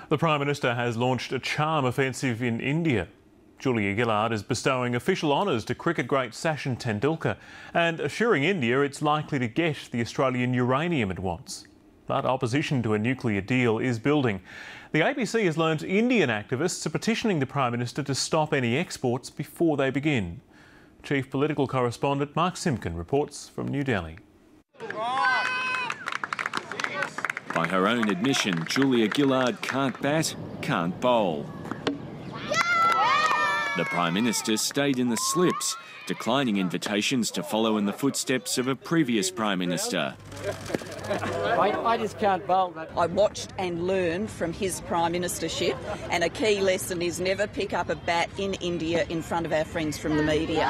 The Prime Minister has launched a charm offensive in India. Julia Gillard is bestowing official honours to cricket great Sachin Tendulkar and assuring India it's likely to get the Australian uranium it wants. But opposition to a nuclear deal is building. The ABC has learnt Indian activists are petitioning the Prime Minister to stop any exports before they begin. Chief Political Correspondent Mark Simpkin reports from New Delhi. By her own admission, Julia Gillard can't bat, can't bowl. The Prime Minister stayed in the slips, declining invitations to follow in the footsteps of a previous Prime Minister. I just can't bowl. I watched and learned from his Prime Ministership, and a key lesson is never pick up a bat in India in front of our friends from the media.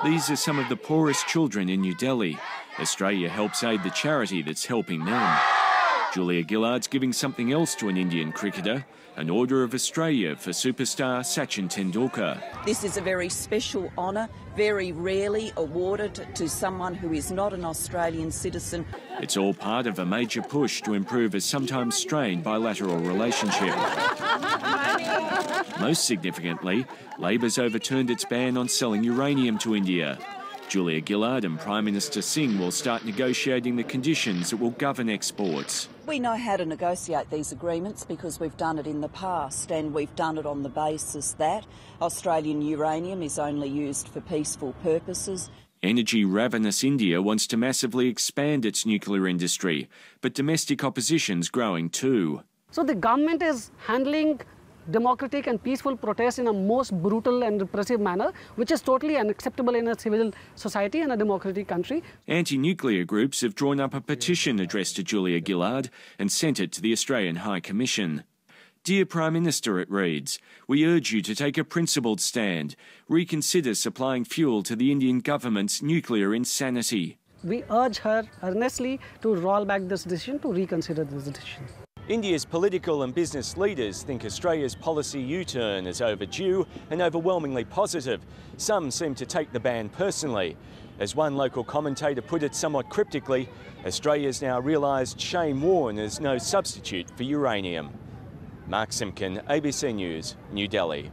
These are some of the poorest children in New Delhi. Australia helps aid the charity that's helping them. Julia Gillard's giving something else to an Indian cricketer, an Order of Australia for superstar Sachin Tendulkar. This is a very special honour, very rarely awarded to someone who is not an Australian citizen. It's all part of a major push to improve a sometimes strained bilateral relationship. Most significantly, Labor's overturned its ban on selling uranium to India. Julia Gillard and Prime Minister Singh will start negotiating the conditions that will govern exports. We know how to negotiate these agreements because we've done it in the past, and we've done it on the basis that Australian uranium is only used for peaceful purposes. Energy-ravenous India wants to massively expand its nuclear industry, but domestic opposition's growing too. So the government is handling democratic and peaceful protests in a most brutal and repressive manner, which is totally unacceptable in a civil society and a democratic country. Anti-nuclear groups have drawn up a petition addressed to Julia Gillard and sent it to the Australian High Commission. Dear Prime Minister, it reads, we urge you to take a principled stand, reconsider supplying fuel to the Indian government's nuclear insanity. We urge her earnestly to roll back this decision, to reconsider this decision. India's political and business leaders think Australia's policy U-turn is overdue and overwhelmingly positive. Some seem to take the ban personally. As one local commentator put it somewhat cryptically, Australia's now realised shame worn is no substitute for uranium. Mark Simpkin, ABC News, New Delhi.